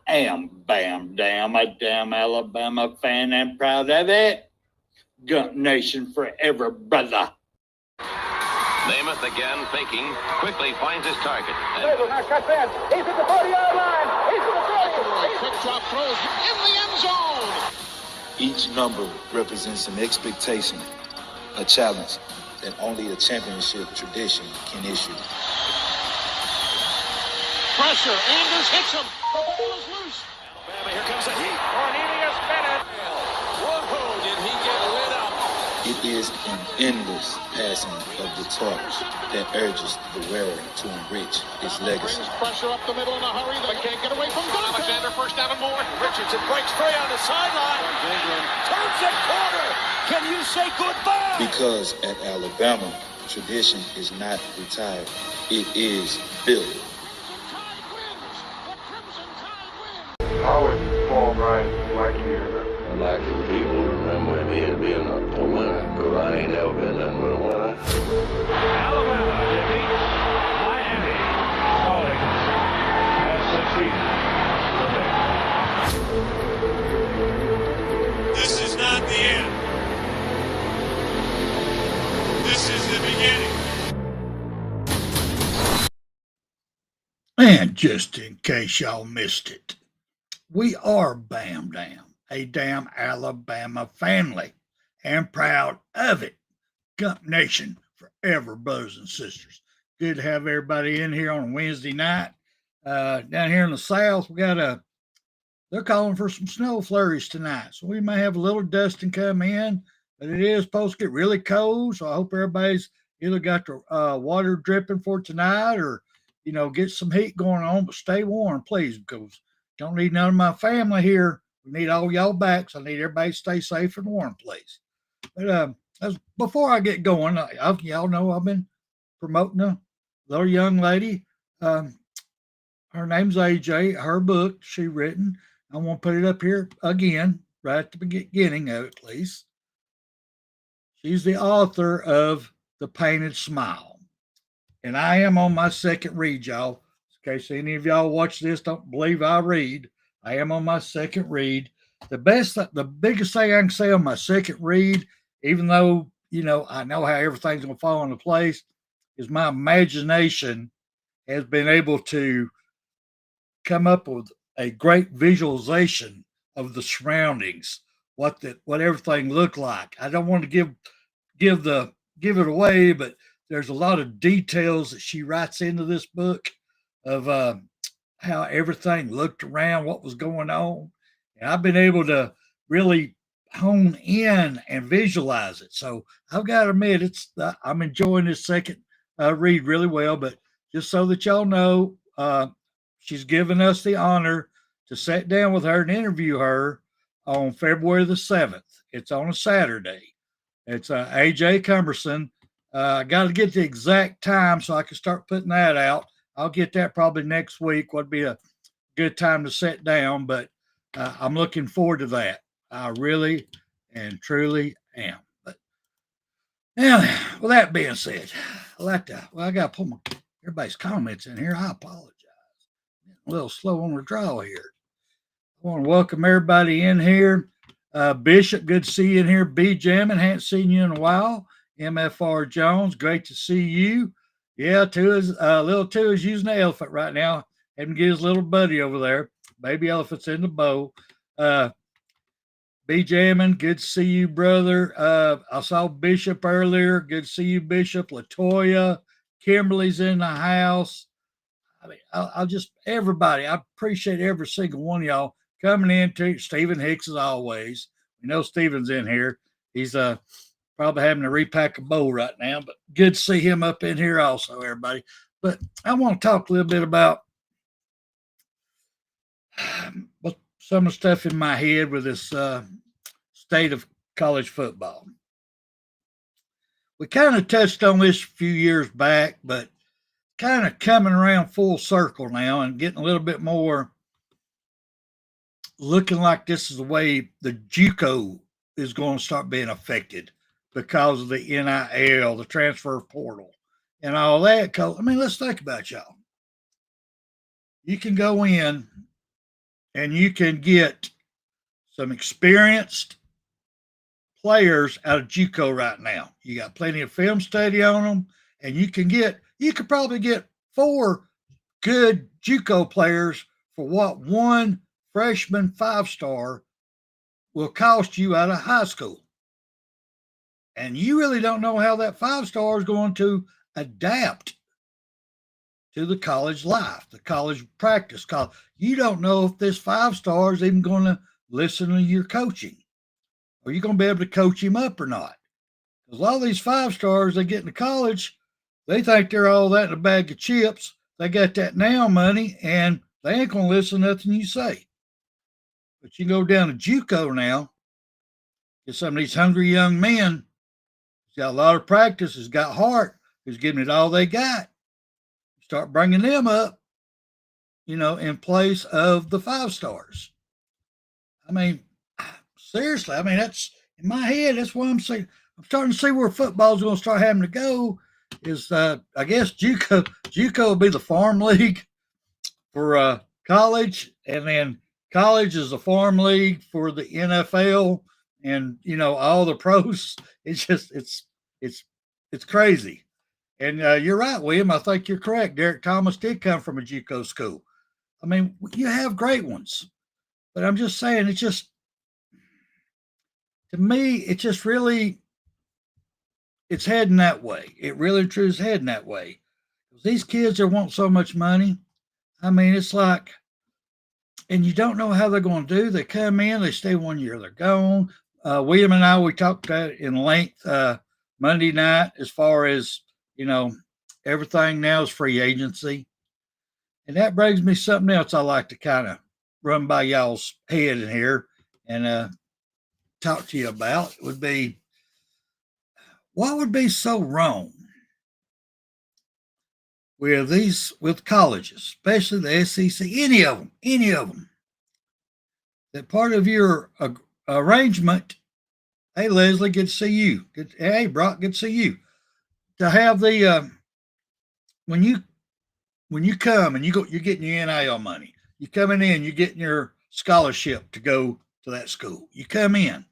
am bam damn a damn Alabama fan and proud of it. Gump Nation forever, brother. Namath again faking, quickly finds his target. Cuts in. He's at the 40-yard line. He's at the 30. Quick drop throws in the end zone. Each number represents an expectation, a challenge that only a championship tradition can issue. Pressure. Anders hits him. The ball is loose. Alabama, here comes a heat. Cornelius Bennett. Whoa, did he get lit up? It is an endless passing of the torch that urges the wearer to enrich his legacy. Brings pressure up the middle in a hurry. They can't get away from Gunter. Alexander first down and more. Richardson breaks free on the sideline. Turns the corner. Can you say goodbye? Because at Alabama, tradition is not retired. It is built. Always perform right like you. I'd like for people to remember me as being a winner, because I ain't never been nothing but a winner. Alabama defeats Miami. Calling has succeeded. This is not the end. This is the beginning. And just in case y'all missed it, we are Bam Dam, a damn Alabama family, and proud of it. Gump Nation forever, brothers and sisters. Good to have everybody in here on a Wednesday night. Down here in the South, they're calling for some snow flurries tonight, so we may have a little dusting come in, but it is supposed to get really cold, so I hope everybody's either got the water dripping for tonight or, get some heat going on, but stay warm, please, because don't need none of my family here. We need all y'all back, so I need everybody to stay safe and warm, please. But before I get going, y'all know I've been promoting a little young lady. Her name's AJ. Her book she written. I want to put it up here again, right at the beginning of it, please. She's the author of The Painted Smile. And I am on my second read, y'all. In case any of y'all watch this, don't believe I read. I am on my second read. The biggest thing I can say on my second read, even though, I know how everything's going to fall into place, is my imagination has been able to come up with a great visualization of the surroundings, what everything looked like. I don't want to give it away, but there's a lot of details that she writes into this book of how everything looked around, what was going on. And I've been able to really hone in and visualize it. So I've got to admit, I'm enjoying this second read really well. But just so that y'all know, she's given us the honor to sit down with her and interview her on February the 7th. It's on a Saturday. It's AJ Cumberson. I got to get the exact time so I can start putting that out. I'll get that probably next week. Would be a good time to sit down, but I'm looking forward to that. I really and truly am. But now, with that being said, I got to put everybody's comments in here. I apologize. A little slow on the draw here. I want to welcome everybody in here. Bishop, good to see you in here. B. Jammin, hadn't seen you in a while. MFR Jones, great to see you. Yeah, little two is using the elephant right now. Having to get his little buddy over there. Baby elephant's in the bowl. B. Jammin, good to see you, brother. I saw Bishop earlier. Good to see you, Bishop. Latoya, Kimberly's in the house. I mean, everybody. I appreciate every single one of y'all coming in too. Stephen Hicks, as always. We know Stephen's in here. He's probably having to repack a bowl right now, but good to see him up in here also, everybody. But I want to talk a little bit about some of the stuff in my head with this state of college football. We kind of touched on this a few years back, but kind of coming around full circle now and getting a little bit more looking like this is the way the Juco is going to start being affected because of the NIL, the transfer portal, and all that. I mean, let's think about y'all. You can go in and you can get some experienced players out of Juco right now. You got plenty of film study on them, and you could probably get 4 good Juco players for what one freshman 5-star will cost you out of high school. And you really don't know how that 5-star is going to adapt to the college life, the college practice. You don't know if this 5-star is even going to listen to your coaching. Are you going to be able to coach him up or not? Because a lot of these 5-stars, they get into college, they think they're all that in a bag of chips. They got that now money, and they ain't going to listen to nothing you say. But you go down to Juco now, get some of these hungry young men who's got a lot of practice, who's got heart, who's giving it all they got. Start bringing them up, in place of the 5-stars. I mean, seriously, that's in my head. That's why I'm saying I'm starting to see where football's going to start having to go. Is I guess Juco will be the farm league for college, and then college is the farm league for the NFL, and all the pros. It's just it's crazy. And you're right, William. I think you're correct. Derek Thomas did come from a Juco school. I mean, you have great ones, but I'm just saying, it's just, to me, it just really, it's heading that way. It really truly is heading that way. These kids that want so much money, I mean, it's like, and you don't know how they're going to do. They come in, they stay 1 year, they're gone. William and I, we talked about it in length Monday night as far as, everything now is free agency. And that brings me something else I like to kind of run by y'all's head in here and talk to you about. It would be, what would be so wrong with colleges, especially the SEC, any of them, that part of your arrangement, hey, Leslie, good to see you. Hey, Brock, good to see you. To have the when you come and you're getting your NIL money, you coming in, you're getting your scholarship to go to that school. You come in.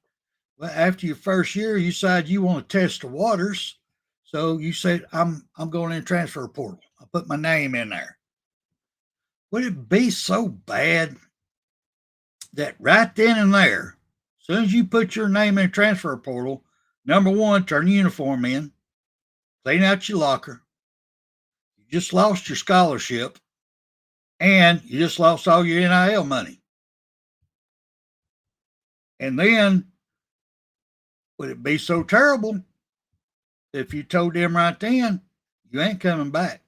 Well, after your first year, you decide you want to test the waters. So you said, I'm going in transfer portal. I'll put my name in there. Would it be so bad that right then and there, as soon as you put your name in transfer portal, number one, turn your uniform in, clean out your locker. You just lost your scholarship, and you just lost all your NIL money. And then, would it be so terrible if you told them right then, you ain't coming back?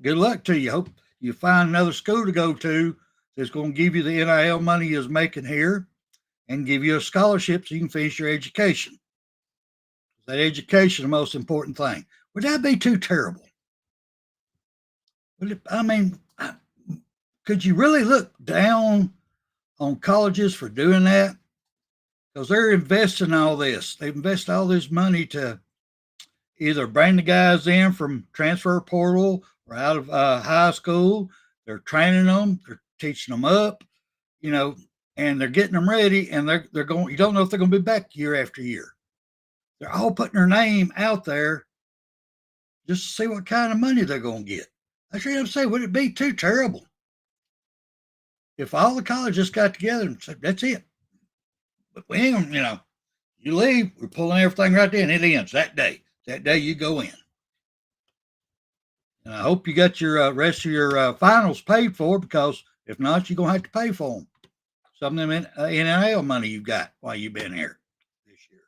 Good luck to you. Hope you find another school to go to that's going to give you the NIL money you're making here and give you a scholarship so you can finish your education. That education is the most important thing. Would that be too terrible? Could you really look down on colleges for doing that? Because they're investing all this. They've invested all this money to either bring the guys in from transfer portal or out of high school. They're training them. They're teaching them up, and they're getting them ready. And they're going. You don't know if they're going to be back year after year. They're all putting their name out there just to see what kind of money they're going to get. That's what I'm saying. Would it be too terrible if all the colleges got together and said, that's it? But we ain't, you leave, we're pulling everything right there, and it ends that day. That day you go in. And I hope you got your rest of your finals paid for, because if not, you're going to have to pay for them. Some of them NIL money you got while you've been here this year.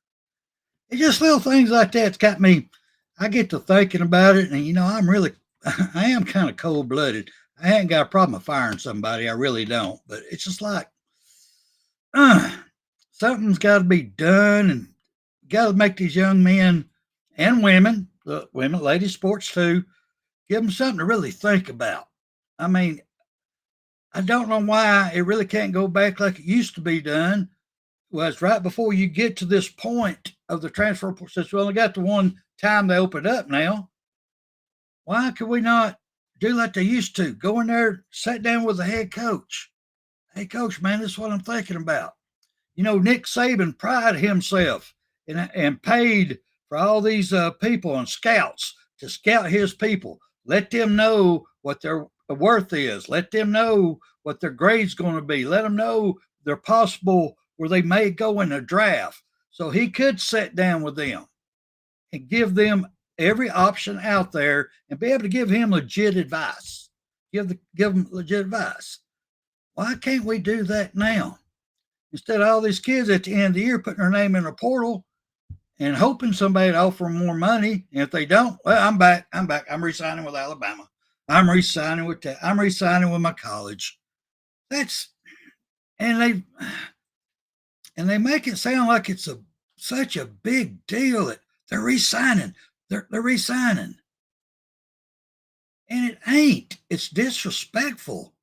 It's just little things like that's got me, I get to thinking about it, and, I am kind of cold-blooded. I ain't got a problem with firing somebody. I really don't. But it's just like, something's got to be done, and got to make these young men and women, ladies sports too, give them something to really think about. I mean, I don't know why it really can't go back like it used to be done. Was right before you get to this point of the transfer, since we only got the one time they opened up now. Why could we not do like they used to? Go in there, sit down with the head coach. Hey, coach, man, this is what I'm thinking about. Nick Saban prided himself and paid for all these people and scouts to scout his people. Let them know what their worth is. Let them know what their grade's going to be. Let them know they're possible where they may go in a draft. So he could sit down with them and give them every option out there and be able to give him legit advice. Give them legit advice. Why can't we do that now? Instead of all these kids at the end of the year putting their name in a portal and hoping somebody to offer them more money. And if they don't, well, I'm back. I'm re-signing with Alabama. I'm re-signing with my college. And they make it sound like it's such a big deal that they're re-signing. They're re-signing. And it ain't. It's disrespectful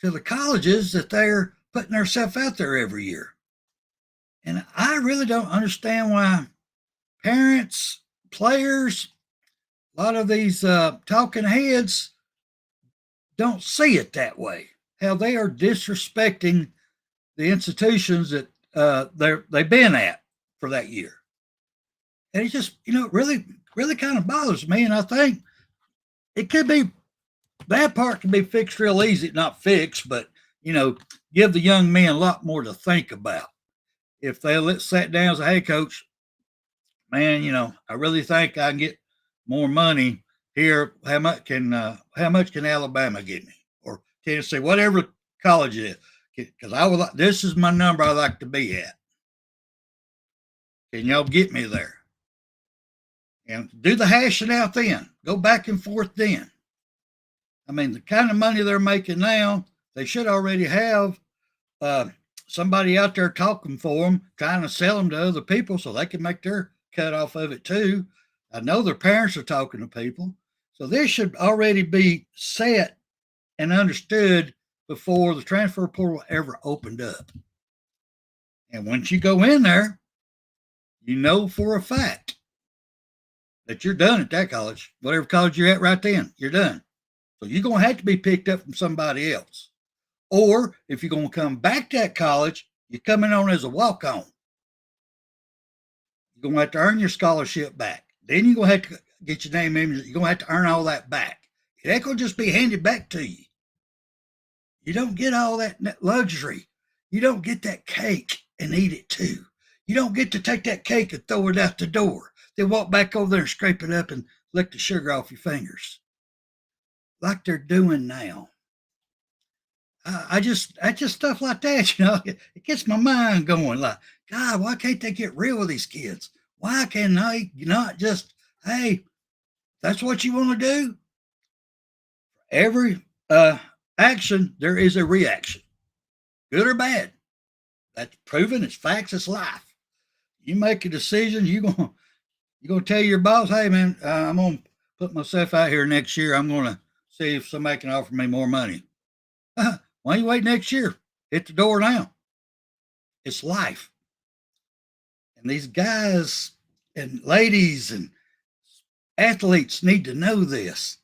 to the colleges that they're putting themselves out there every year. And I really don't understand why parents, players, a lot of these talking heads don't see it that way. How they are disrespecting the institutions that they've been at for that year. And it just, really, really kind of bothers me. And I think it could be, that part can be fixed real easy, not fixed, but, give the young men a lot more to think about. If they sat down and say, hey, coach, man, I really think I can get more money here. How much can Alabama give me, or Tennessee, whatever college it is? Because this is my number I like to be at. Can y'all get me there? And do the hashing out then. Go back and forth then. I mean, the kind of money they're making now, they should already have somebody out there talking for them, trying to sell them to other people so they can make their cut off of it too. I know their parents are talking to people. So this should already be set and understood before the transfer portal ever opened up. And once you go in there, you know for a fact that you're done at that college. Whatever college you're at right then, you're done. So you're going to have to be picked up from somebody else. Or if you're going to come back to that college, you're coming on as a walk-on. You're going to have to earn your scholarship back. Then you're going to have to get your name in. You're going to have to earn all that back. It ain't going to just be handed back to you. You don't get all that luxury. You don't get that cake and eat it too. You don't get to take that cake and throw it out the door. Then walk back over there and scrape it up and lick the sugar off your fingers. Like they're doing now. I just stuff like that, it gets my mind going like, God, why can't they get real with these kids? Why can they not just, hey, that's what you want to do? Every action, there is a reaction, good or bad. That's proven. It's facts. It's life. You make a decision. You're gonna tell your boss, hey man, I'm gonna put myself out here next year. I'm gonna see if somebody can offer me more money. Why don't you wait next year? Hit the door now. It's life. And these guys and ladies and athletes need to know this.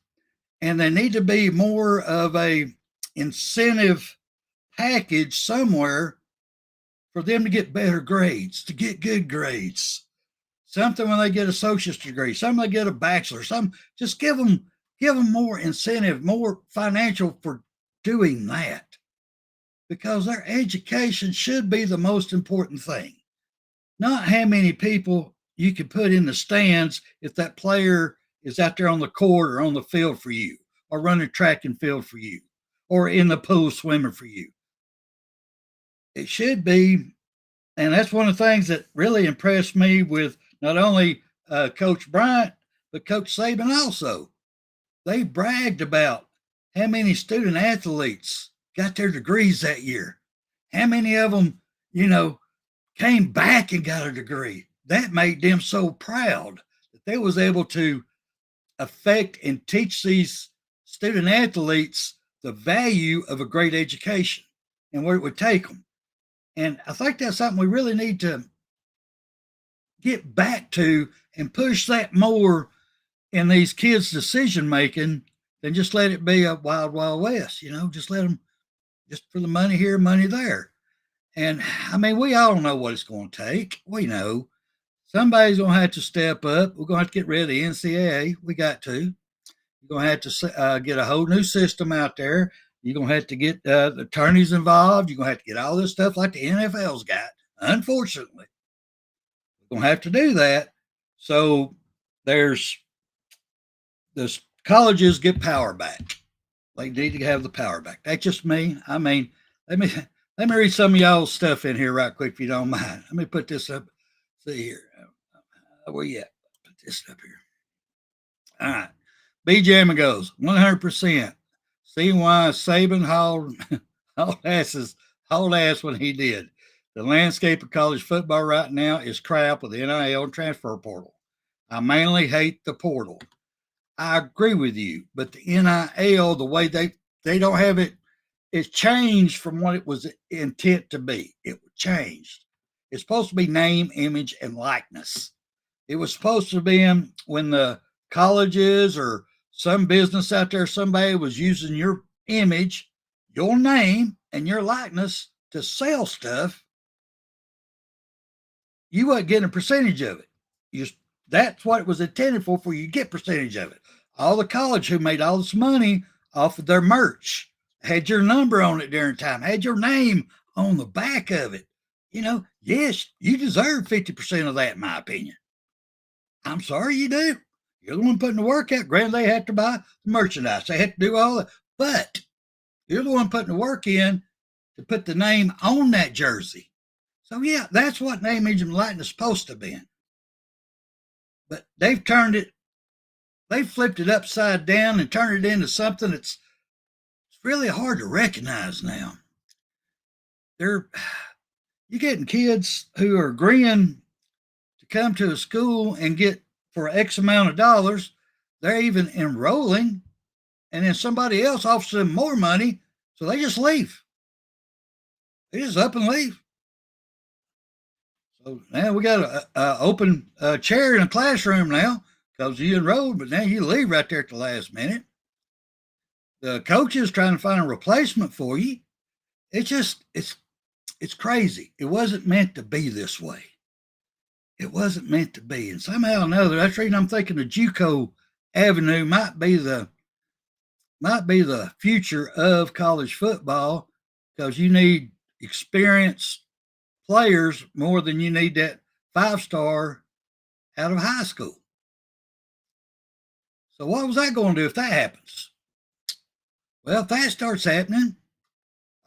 And there need to be more of a incentive package somewhere for them to get better grades, to get good grades. Something when they get an associate's degree, some they get a bachelor's, some just give them more incentive, more financial for doing that. Because their education should be the most important thing. Not how many people you can put in the stands if that player is out there on the court or on the field for you, or running track and field for you, or in the pool swimming for you. It should be, and that's one of the things that really impressed me with not only Coach Bryant, but Coach Saban also. They bragged about how many student athletes got their degrees that year. How many of them, came back and got a degree? That made them so proud that they was able to affect and teach these student athletes the value of a great education and where it would take them. And I think that's something we really need to get back to and push that more in these kids' decision making than just let it be a wild, wild west. Just let them just for the money here, money there. And I mean, we all know what it's going to take. We know somebody's going to have to step up. We're going to have to get rid of the NCAA. We got to. You're going to have to get a whole new system out there. You're going to have to get the attorneys involved. You're going to have to get all this stuff like the NFL's got. Unfortunately, we're going to have to do that. So there's the colleges get power back. They need to have the power back. That's just me. I mean, let me read some of y'all's stuff in here right quick if you don't mind. Let me put this up. See here. Where you at? Put this up here. All right. BJ goes 100%. See why Saban hauled ass when he did. The landscape of college football right now is crap with the NIL and transfer portal. I mainly hate the portal. I agree with you, but the NIL, the way they don't have it, it's changed from what it was intent to be. It changed. It's supposed to be name, image, and likeness. It was supposed to be when the colleges or some business out there, somebody was using your image, your name, and your likeness to sell stuff. You weren't getting a percentage of it. That's what it was intended for you to get percentage of it. All the college who made all this money off of their merch had your number on it during time, had your name on the back of it. Yes, you deserve 50% of that, in my opinion. I'm sorry you do. You're the one putting the work out. Granted, they have to buy the merchandise. They have to do all that. But you're the one putting the work in to put the name on that jersey. So, yeah, that's what name, image, and likeness is supposed to have been. But they've flipped it upside down and turned it into something that's really hard to recognize now. You're getting kids who are agreeing to come to a school and get for X amount of dollars. They're even enrolling, and then somebody else offers them more money, so they just leave. They just up and leave. So now we got an open chair in a classroom now because you enrolled, but now you leave right there at the last minute. The coach is trying to find a replacement for you. It's crazy. It wasn't meant to be this way. It wasn't meant to be. And somehow or another, that's the reason I'm thinking the Juco Avenue might be the future of college football, because you need experienced players more than you need that 5-star out of high school. So what was that going to do if that happens? Well, if that starts happening,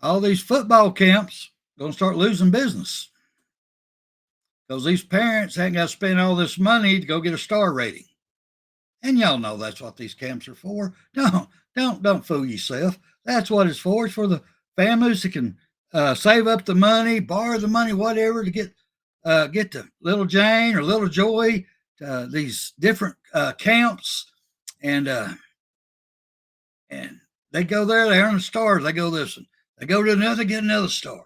all these football camps are going to start losing business, because these parents ain't got to spend all this money to go get a star rating. And y'all know that's what these camps are for. Don't fool yourself. That's what it's for. It's for the families that can save up the money, borrow the money, whatever, to get to Little Jane or Little Joy, these different camps, and they go there, they earn the stars, they go this one, they go to another, get another star.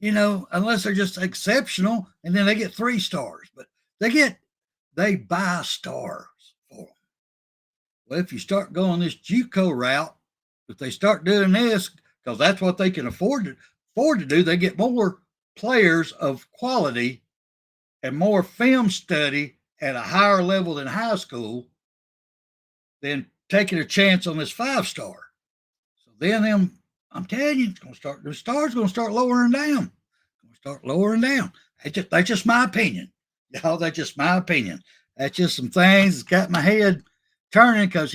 Unless they're just exceptional, and then they get 3 stars, but they buy stars for them. Well, if you start going this Juco route, if they start doing this, because that's what they can afford to do, they get more players of quality and more film study at a higher level than high school than taking a chance on this 5-star. So then I'm telling you, the stars going to start lowering down. That's just my opinion. Y'all, that's just my opinion. That's just some things that's got my head turning, because,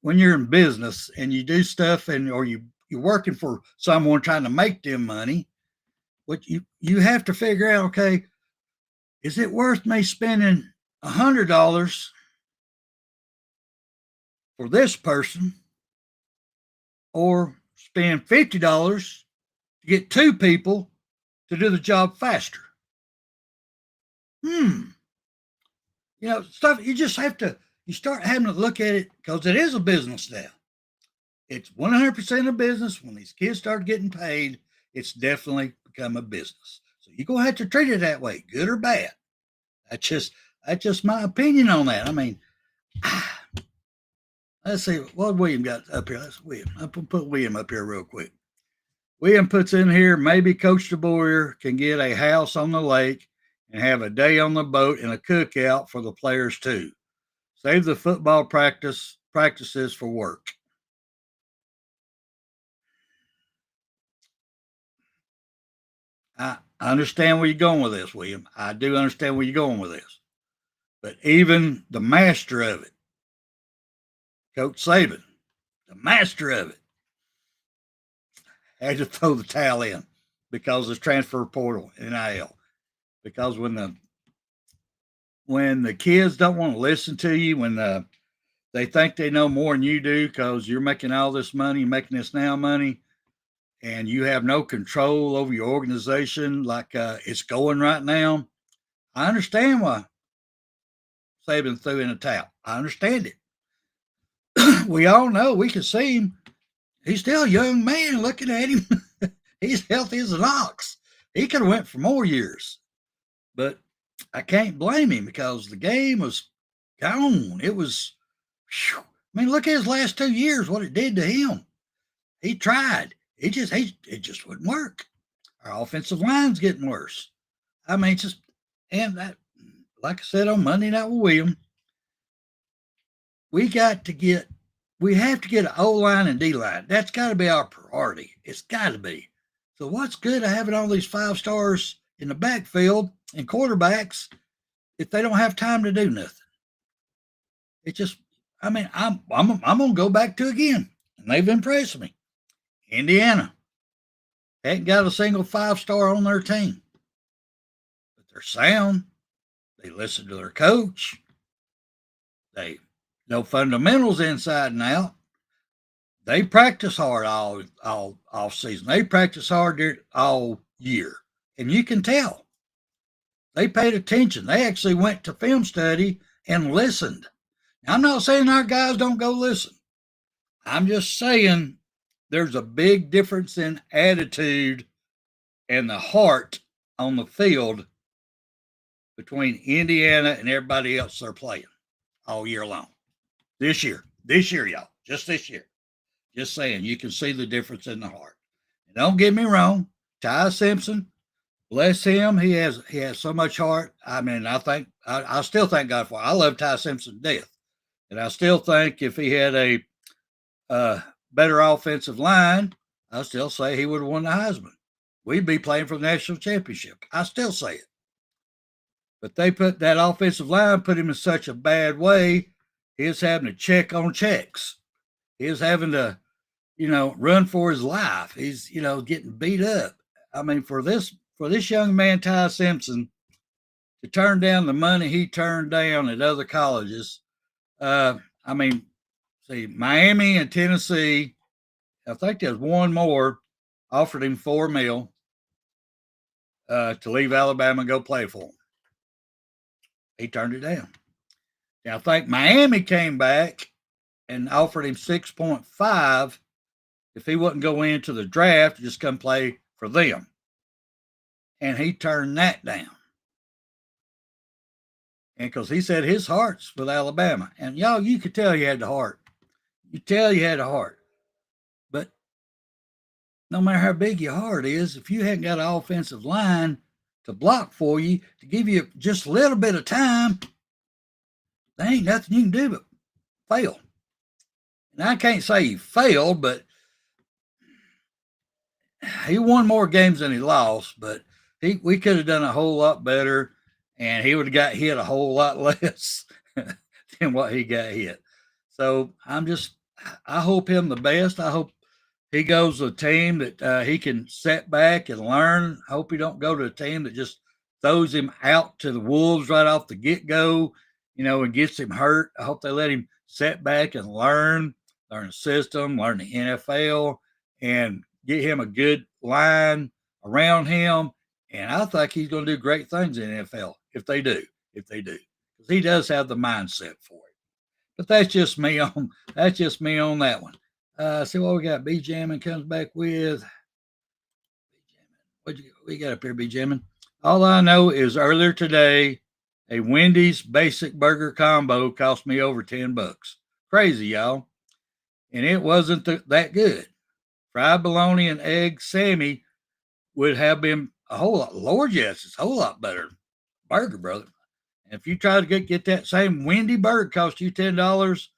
when you're in business and you do stuff or you're working for someone trying to make them money, what you have to figure out, okay, is it worth me spending $100 for this person, or spend $50 to get 2 people to do the job faster? Stuff you just have to, you start having to look at it, because it is a business now. It's 100% a business. When these kids start getting paid, it's definitely become a business. So you're going to have to treat it that way, good or bad. That's just my opinion on that. I mean, Let's see what William got up here. Let's William. I'll put William up here real quick. William puts in here, maybe Coach DeBoer can get a house on the lake and have a day on the boat and a cookout for the players too. Save the football practices for work. I understand where you're going with this, William. I do understand where you're going with this. But even the master of it, Coach Saban, the master of it, had to throw the towel in because of transfer portal NIL. Because when the kids don't want to listen to you, when they think they know more than you do because you're making all this money, making this now money, and you have no control over your organization like it's going right now, I understand why Saban threw in a towel. I understand it. We all know, we can see him. He's still a young man. Looking at him, he's healthy as an ox. He could have went for more years, but I can't blame him because the game was gone. It was, whew. I mean, look at his last 2 years, what it did to him. He tried. It just wouldn't work. Our offensive line's getting worse. I mean, and that, like I said on Monday Night with William, we have to get an O-line and D-line. That's got to be our priority. It's got to be. So what's good of having all these 5 stars in the backfield and quarterbacks if they don't have time to do nothing? It just, I mean, I'm gonna go back to again, and they've impressed me. Indiana hadn't got a single 5-star on their team, but they're sound. They listen to their coach. They know fundamentals inside and out. They practice hard all off season. They practice hard all year, and you can tell. They paid attention. They actually went to film study and listened. Now, I'm not saying our guys don't go listen. I'm just saying there's a big difference in attitude and the heart on the field between Indiana and everybody else they're playing all year long. This year, y'all, just this year. Just saying, you can see the difference in the heart. And don't get me wrong, Ty Simpson, bless him, he has so much heart. I mean, I still thank God for it. I love Ty Simpson to death. And I still think if he had a better offensive line, I still say he would have won the Heisman. We'd be playing for the national championship. I still say it. But they put that offensive line, put him in such a bad way, he was having to check on checks. He was having to, run for his life. He's, getting beat up. I mean, for this young man, Ty Simpson, to turn down the money he turned down at other colleges, Miami and Tennessee, I think there's one more, offered him $4 million to leave Alabama and go play for him. He turned it down. Now, I think Miami came back and offered him 6.5 if he wouldn't go into the draft, just come play for them. And he turned that down. And because he said his heart's with Alabama. And y'all, you could tell he had the heart. You tell you had a heart. But no matter how big your heart is, if you hadn't got an offensive line to block for you, to give you just a little bit of time, there ain't nothing you can do but fail. And I can't say he failed, but he won more games than he lost. But we could have done a whole lot better, and he would have got hit a whole lot less than what he got hit. So I hope him the best. I hope he goes to a team that he can set back and learn. I hope he don't go to a team that just throws him out to the wolves right off the get-go, and gets him hurt. I hope they let him set back and learn the system, learn the NFL, and get him a good line around him. And I think he's going to do great things in the NFL if they do. Because he does have the mindset for it. But that's just me on that one. See what we got. B Jammin comes back with. What we got up here, B Jammin? All I know is earlier today, a Wendy's basic burger combo cost me over $10. Crazy, y'all. and it wasn't that good. Fried bologna and egg Sammy would have been a whole lot. Lord, yes, it's a whole lot better burger, brother. And if you try to get that same Wendy burger, cost you $10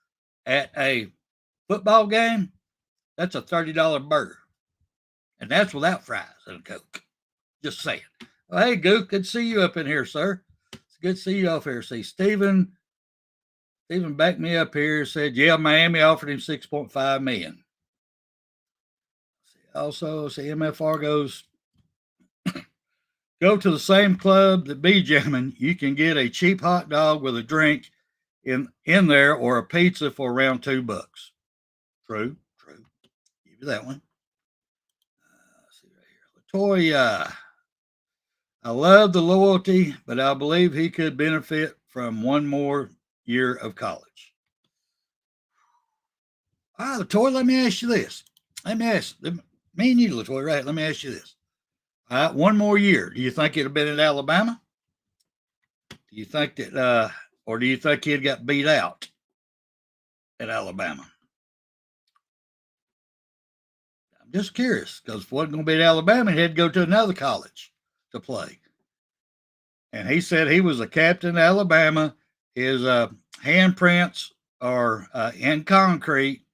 at a football game, that's a $30 burger, and that's without fries and a Coke. Just saying. Well, hey, Gook, good to see you up in here, sir. It's good to see you off here. See, Stephen backed me up here. Said, yeah, Miami offered him $6.5 million. Also, see, MFR goes, go to the same club that be jamming. You can get a cheap hot dog with a drink in there, or a pizza for around $2. True. Give you that one. Let's see right here. Latoya. I love the loyalty, but I believe he could benefit from one more year of college. Latoya, let me ask you this. Me and you, Latoya, right? Let me ask you this. All right, one more year. Do you think it'd have been at Alabama? Do you think that, or do you think he'd got beat out at Alabama? I'm just curious, because if it wasn't going to be at Alabama, he had to go to another college to play. And he said he was a captain at Alabama. His handprints are in concrete,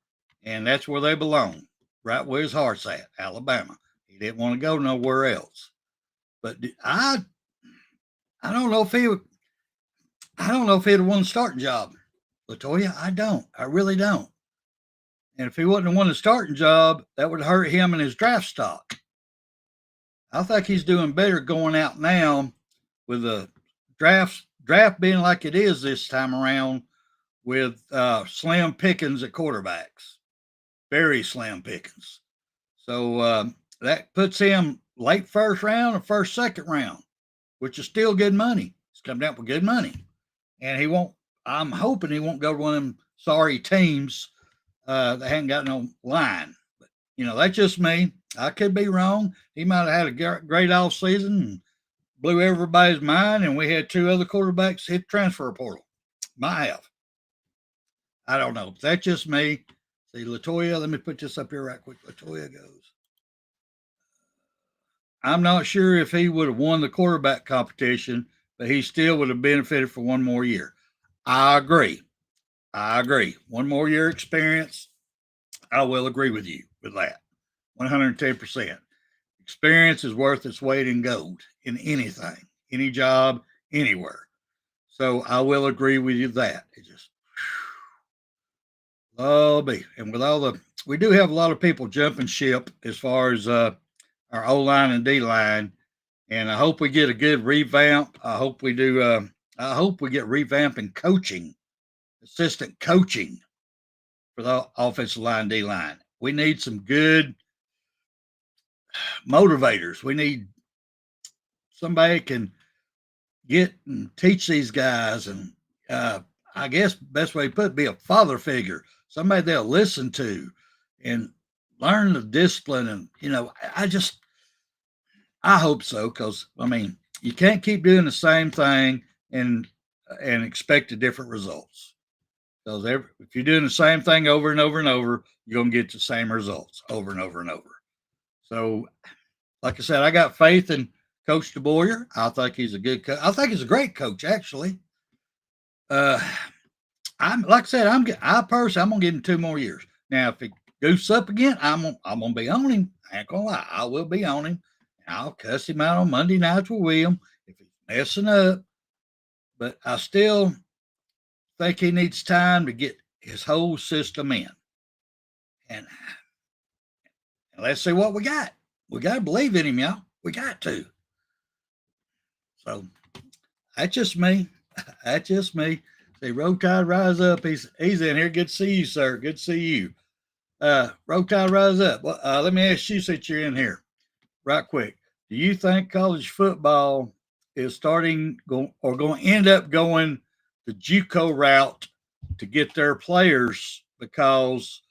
and that's where they belong, right where his heart's at, Alabama. He didn't want to go nowhere else. But I don't know if he'd have won the starting job, Latoya. I don't. I really don't. And if he wouldn't have won the starting job, that would hurt him and his draft stock. I think he's doing better going out now with the draft being like it is this time around, with slim pickings at quarterbacks, very slim pickings. So that puts him late first round or first, second round, which is still good money. He's coming out with good money. And I'm hoping he won't go to one of them sorry teams that hadn't got no line. But, that's just me. I could be wrong. He might have had a great off season and blew everybody's mind, and we had two other quarterbacks hit transfer portal. Might have. I don't know. That's just me. See, Latoya, let me put this up here right quick. Latoya goes, I'm not sure if he would have won the quarterback competition, but he still would have benefited for one more year. I agree. One more year experience. I will agree with you with that. 110%. Experience is worth its weight in gold in anything, any job, anywhere. So I will agree with you that. It just, and with we do have a lot of people jumping ship as far as our O-line and D-line, and I hope we get a good revamp. I hope we do. I hope we get revamping coaching, assistant coaching for the offensive line, D-line. We need some good motivators. We need somebody can get and teach these guys, and I guess best way to put it, be a father figure, somebody they'll listen to and learn the discipline. And I hope so, because you can't keep doing the same thing and expect a different results. Because if you're doing the same thing over and over and over, you're gonna get the same results over and over and over. So, like I said, I got faith in Coach DeBoyer. I think he's a good coach. I think he's a great coach, actually. I'm gonna give him 2 more years. Now, if he goofs up again, I'm gonna be on him. I ain't gonna lie, I will be on him. I'll cuss him out on Monday nights with William if he's messing up. But I still think he needs time to get his whole system in. And let's see what we got. We got to believe in him, y'all. We got to. So that's just me. See, Roll Tide Rise Up. He's in here. Good to see you, sir. Good to see you. Roll Tide Rise Up. Well, let me ask you, since you're in here, right quick. Do you think college football is going to end up going the Juco route to get their players, because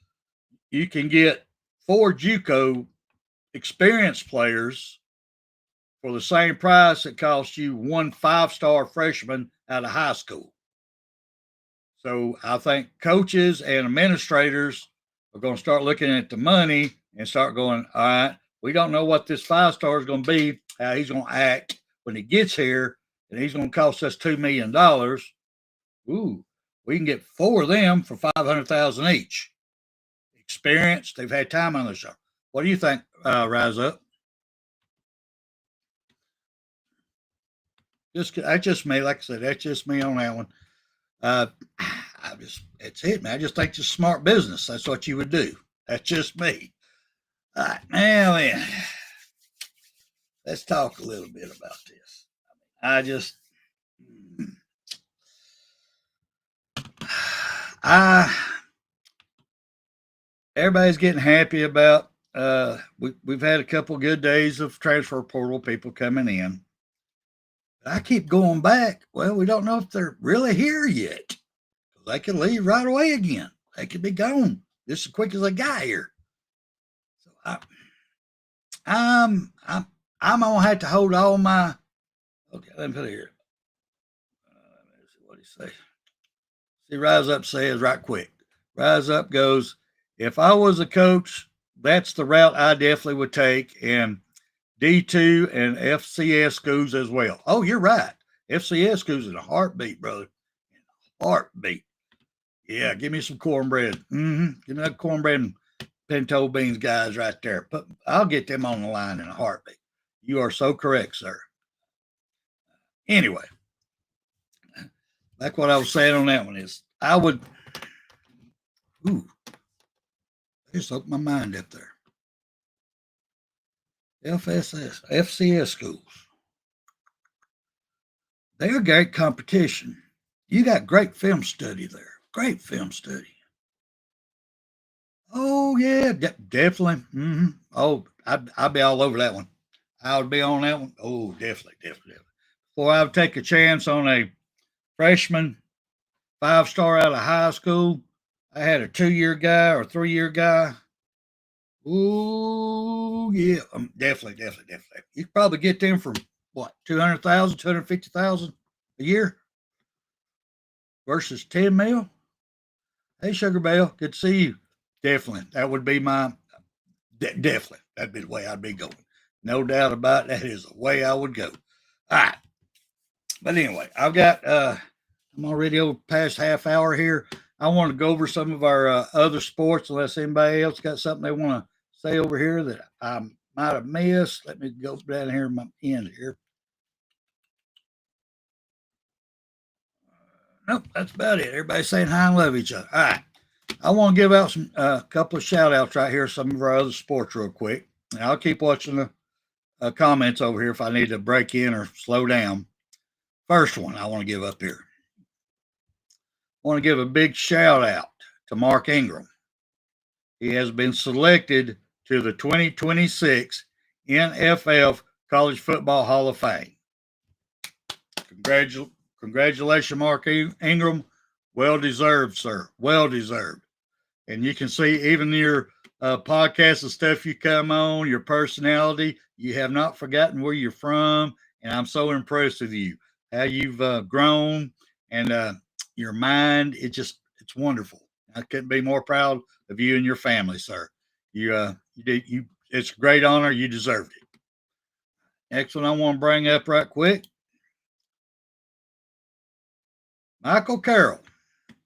you can get 4 Juco experienced players for the same price that costs you 1 5-star freshman out of high school? So I think coaches and administrators we're going to start looking at the money and start going, all right, we don't know what this 5-star is going to be, how he's going to act when he gets here, and he's going to cost us $2 million. Ooh, we can get 4 of them for $500,000 each. Experience, they've had time on the show. What do you think, Rise Up? That's just me. Like I said, that's just me on that one. It's it, man. I just think it's smart business. That's what you would do. That's just me. All right, now then, let's talk a little bit about this. Everybody's getting happy about. We've had a couple good days of transfer portal people coming in. I keep going back. Well, we don't know if they're really here yet. They could leave right away again. They could be gone just as quick as they got here. So I'm gonna have to hold all my. Okay, let me put it here. Let's see what he say. See, Rise Up says right quick. Rise Up goes, if I was a coach, that's the route I definitely would take. And D2 and FCS schools as well. Oh, you're right. FCS schools in a heartbeat, brother. In a heartbeat. Yeah, give me some cornbread. Give me that cornbread and pinto beans guys right there. I'll get them on the line in a heartbeat. You are so correct, sir. Anyway, like what I was saying on that one is I would. I just opened my mind up there. FCS schools. They're great competition. You got great film study there. Great film study. Oh, yeah, definitely. Oh, I'd be all over that one. I would be on that one. Oh, definitely. Before I would take a chance on a freshman 5-star out of high school, I had a 2-year guy or 3-year guy. Oh, yeah, definitely. You could probably get them for what, 200,000, 250,000 a year versus 10 mil. Hey, Sugar Bell, good to see you. Definitely, that would be definitely, that'd be the way I'd be going. No doubt about it, that is the way I would go. All right, but anyway, I've got, I'm already over past half hour here. I want to go over some of our other sports, unless anybody else got something they want to say over here that I might have missed. Let me go down here in my end here. Nope, that's about it. Everybody's saying hi and love each other. All right. I want to give out some couple of shout outs right here, some of our other sports real quick. And I'll keep watching the comments over here if I need to break in or slow down. First one I want to give up here. I want to give a big shout out to Mark Ingram. He has been selected to the 2026 NFL College Football Hall of Fame. Congratulations, Mark Ingram. Well deserved, sir. Well deserved. And you can see even your podcast and stuff you come on, your personality, you have not forgotten where you're from. And I'm so impressed with you, how you've grown and your mind. It's wonderful. I couldn't be more proud of you and your family, sir. It's a great honor. You deserved it. Next one I want to bring up right quick. Michael Carroll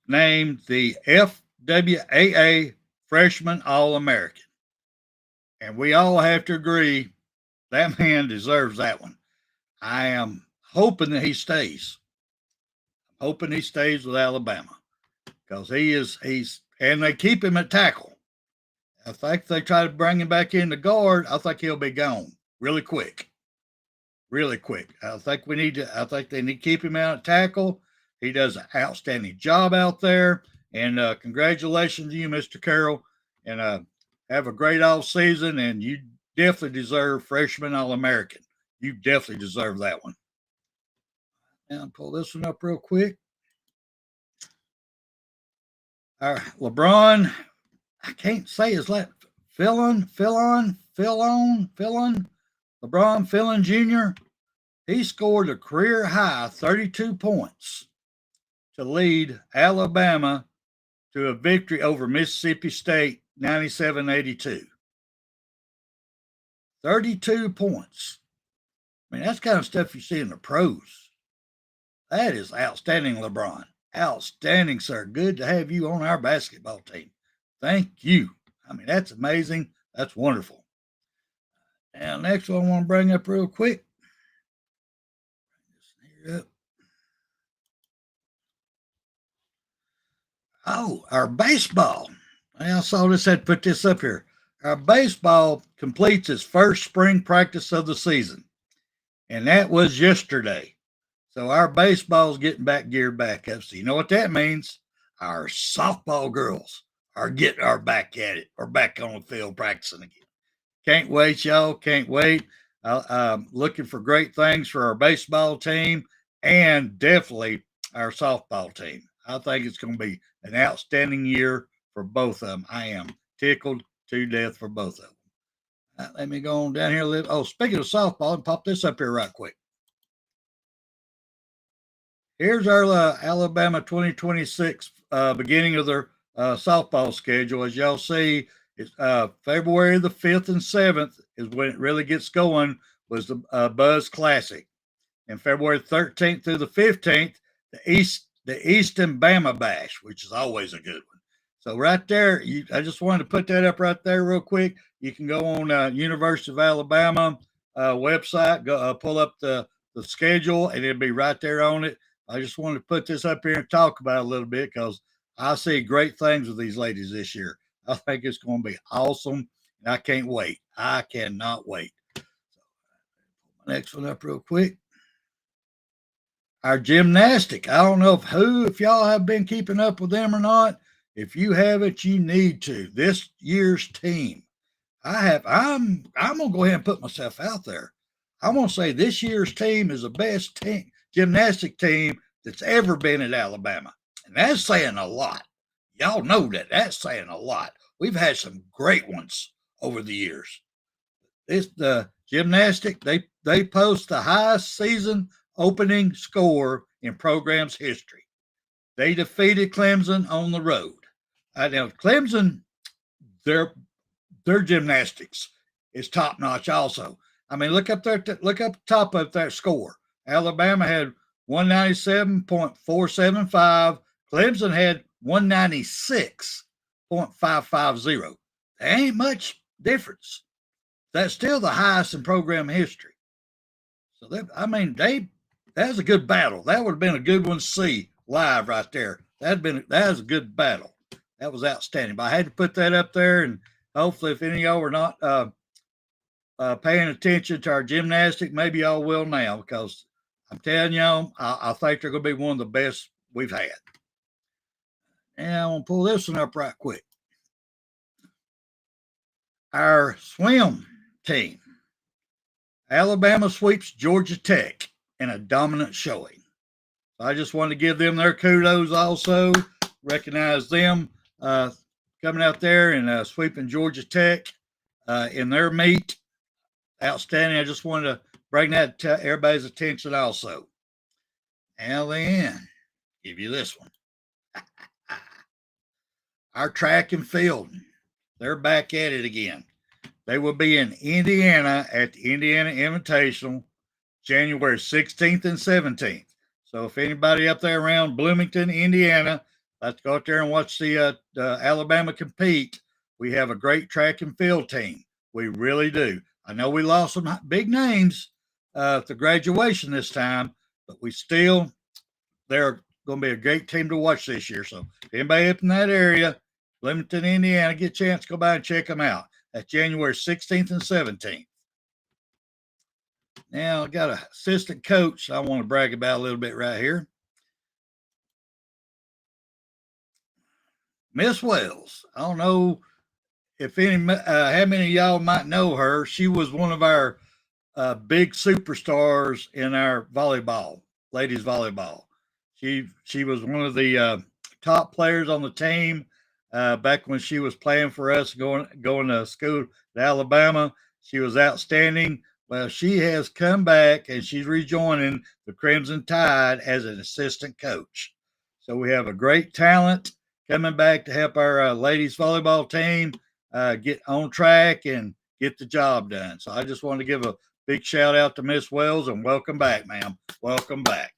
named the FWAA Freshman All-American. And we all have to agree that man deserves that one. I am hoping that he stays. I'm hoping he stays with Alabama because and they keep him at tackle. I think they try to bring him back in the guard. I think he'll be gone really quick. Really quick. I think they need to keep him out at tackle. He does an outstanding job out there. And congratulations to you, Mr. Carroll. And have a great off season. And you definitely deserve Freshman All-American. You definitely deserve that one. Now pull this one up real quick. LeBron, I can't say his last. LeBron Philon Jr. He scored a career high 32 points to lead Alabama to a victory over Mississippi State 97-82. 32 points. I mean, that's kind of stuff you see in the pros. That is outstanding, LeBron. Outstanding, sir. Good to have you on our basketball team. Thank you. I mean, that's amazing. That's wonderful. Now, next one I want to bring up real quick. Oh, our baseball. I saw this, had to put this up here. Our baseball completes its first spring practice of the season, and that was yesterday. So our baseball's getting geared back up. So you know what that means? Our softball girls are back at it, or back on the field practicing again. Can't wait, y'all. Can't wait. I'm looking for great things for our baseball team and definitely our softball team. I think it's going to be an outstanding year for both of them. I am tickled to death for both of them. Let me go on down here a little. Oh, speaking of softball, and pop this up here right quick. Here's our Alabama 2026 beginning of their softball schedule. As y'all see, it's February the 5th and 7th is when it really gets going, was the Buzz Classic. And February 13th through the 15th, the Easton BAMA Bash, which is always a good one. So right there, I just wanted to put that up right there real quick. You can go on University of Alabama website, go pull up the schedule, and it'll be right there on it. I just wanted to put this up here and talk about it a little bit because I see great things with these ladies this year. I think it's going to be awesome, and I can't wait. I cannot wait. So, next one up real quick. Our gymnastic. I don't know if y'all have been keeping up with them or not. If you haven't, you need to. This year's team, I'm gonna go ahead and put myself out there. I'm gonna say this year's team is the best team, gymnastic team that's ever been at Alabama, and that's saying a lot. Y'all know that. That's saying a lot. We've had some great ones over the years. The gymnastic, they post the highest season opening score in program's history. They defeated Clemson on the road. Now Clemson, their gymnastics is top notch. Also, I mean, look up there. Look up top of that score. Alabama had 197.475. Clemson had 196.550. There ain't much difference. That's still the highest in program history. So that was a good battle. That would have been a good one to see live right there. That was a good battle. That was outstanding. But I had to put that up there, and hopefully, if any of y'all are not paying attention to our gymnastic, maybe y'all will now, because I'm telling y'all, I think they're going to be one of the best we've had. And I'm going to pull this one up right quick. Our swim team. Alabama sweeps Georgia Tech in a dominant showing. So I just wanted to give them their kudos also, recognize them coming out there and sweeping Georgia Tech in their meet. Outstanding. I just wanted to bring that to everybody's attention also. And then, give you this one. Our track and field, they're back at it again. They will be in Indiana at the Indiana Invitational, January 16th and 17th. So if anybody up there around Bloomington, Indiana, let's go out there and watch the Alabama compete. We have a great track and field team. We really do. I know we lost some big names at the graduation this time, but they're going to be a great team to watch this year. So if anybody up in that area, Bloomington, Indiana, get a chance to go by and check them out. That's January 16th and 17th. Now, I got an assistant coach I want to brag about a little bit right here. Miss Wells. I don't know if how many of y'all might know her. She was one of our big superstars in our volleyball, ladies volleyball. She was one of the top players on the team back when she was playing for us, going to school at Alabama. She was outstanding. Well, she has come back and she's rejoining the Crimson Tide as an assistant coach. So we have a great talent coming back to help our ladies volleyball team. get on track and get the job done. So I just want to give a big shout out to Miss Wells and welcome back, ma'am. Welcome back.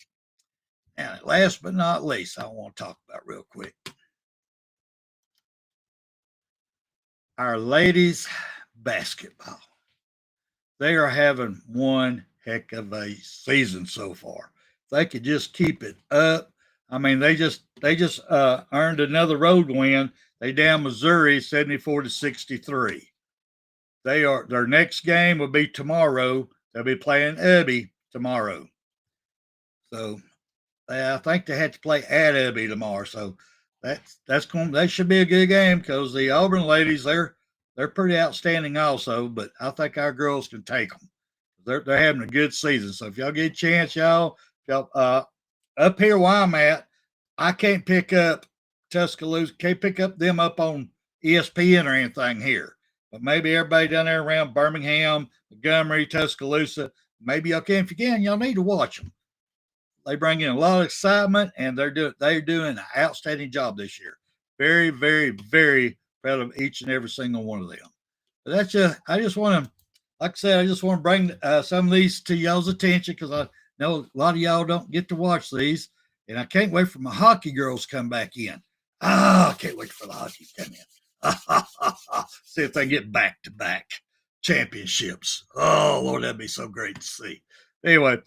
And last but not least, I want to talk about real quick our ladies basketball. They are having one heck of a season so far. If they could just keep it up. I mean, they just earned another road win. They down Missouri 74-63. Their next game will be tomorrow. They'll be playing Ubby tomorrow. So I think they had to play at Ubby tomorrow. So that should be a good game because the Auburn ladies they're pretty outstanding also. But I think our girls can take them. They're having a good season. So if y'all get a chance, y'all up here where I'm at, I can't pick up Tuscaloosa. Can't pick up them up on ESPN or anything here. But maybe everybody down there around Birmingham, Montgomery, Tuscaloosa, maybe y'all can. If you can, y'all need to watch them. They bring in a lot of excitement, and they're doing an outstanding job this year. Very, very, very proud of each and every single one of them. But I just want to, like I said, I just want to bring some of these to y'all's attention because I know a lot of y'all don't get to watch these, and I can't wait for my hockey girls to come back in. I can't wait for the hockey to come in. See if they get back-to-back championships. Oh, Lord, that'd be so great to see. Anyway,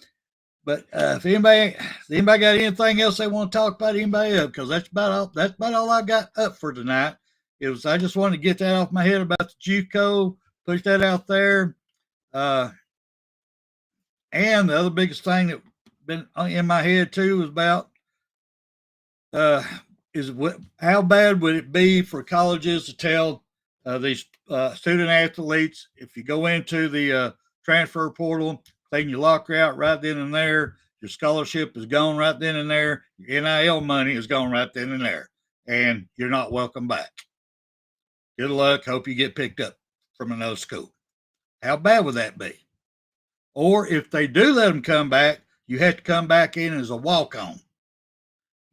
but if anybody got anything else they want to talk about, anybody up, because that's about all I got up for tonight. I just wanted to get that off my head about the Juco, push that out there. And the other biggest thing that been in my head too was about how bad would it be for colleges to tell these student athletes, if you go into the transfer portal, clean your locker out right then and there, your scholarship is gone right then and there, your NIL money is gone right then and there, and you're not welcome back. Good luck. Hope you get picked up from another school. How bad would that be? Or if they do let them come back, you have to come back in as a walk-on.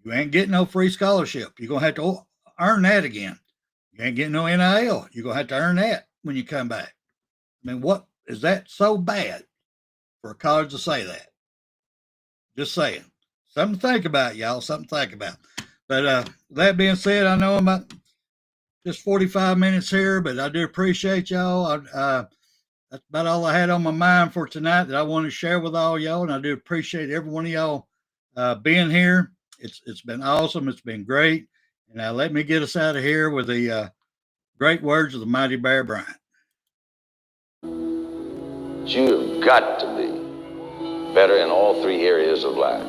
You ain't getting no free scholarship. You're going to have to earn that again. You ain't getting no NIL. You're going to have to earn that when you come back. I mean, what is that so bad for a college to say that? Just saying. Something to think about, y'all. Something to think about. But that being said, I know I'm about just 45 minutes here, but I do appreciate y'all. That's about all I had on my mind for tonight that I want to share with all y'all, and I do appreciate every one of y'all being here. It's been awesome. It's been great. And now let me get us out of here with the great words of the mighty Bear Bryant. You've got to be better in all three areas of life,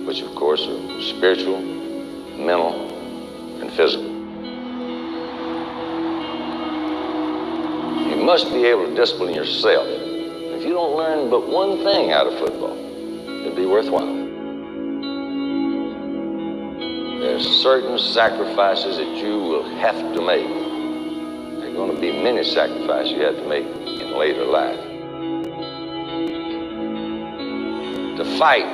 which of course are spiritual, mental, and physical. You must be able to discipline yourself. If you don't learn but one thing out of football, it'll be worthwhile. There's certain sacrifices that you will have to make. There are going to be many sacrifices you have to make in later life. To fight.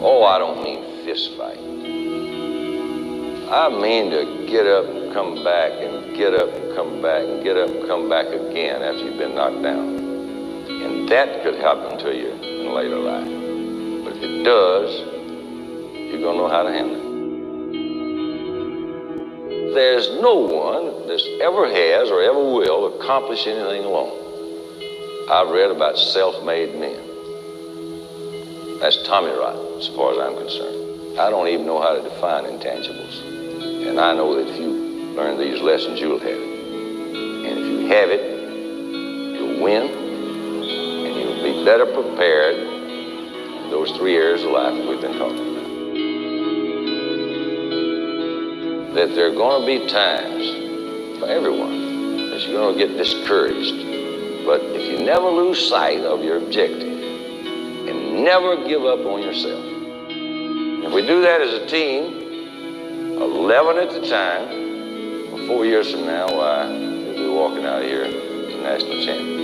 Oh, I don't mean fist fight. I mean to get up and come back and get up and come back and get up and come back again after you've been knocked down. And that could happen to you in later life. But if it does, you're going to know how to handle it. There's no one that ever has or ever will accomplish anything alone. I've read about self-made men. That's Tommy Rotten, as far as I'm concerned. I don't even know how to define intangibles. And I know that if you learn these lessons, you'll have it. And if you have it, you'll win, and you'll be better prepared in those three areas of life that we've been talking about. That there are going to be times for everyone that you're going to get discouraged. But if you never lose sight of your objective and never give up on yourself, if we do that as a team, 11 at the time, 4 years from now, why, we'll be walking out of here as national champions.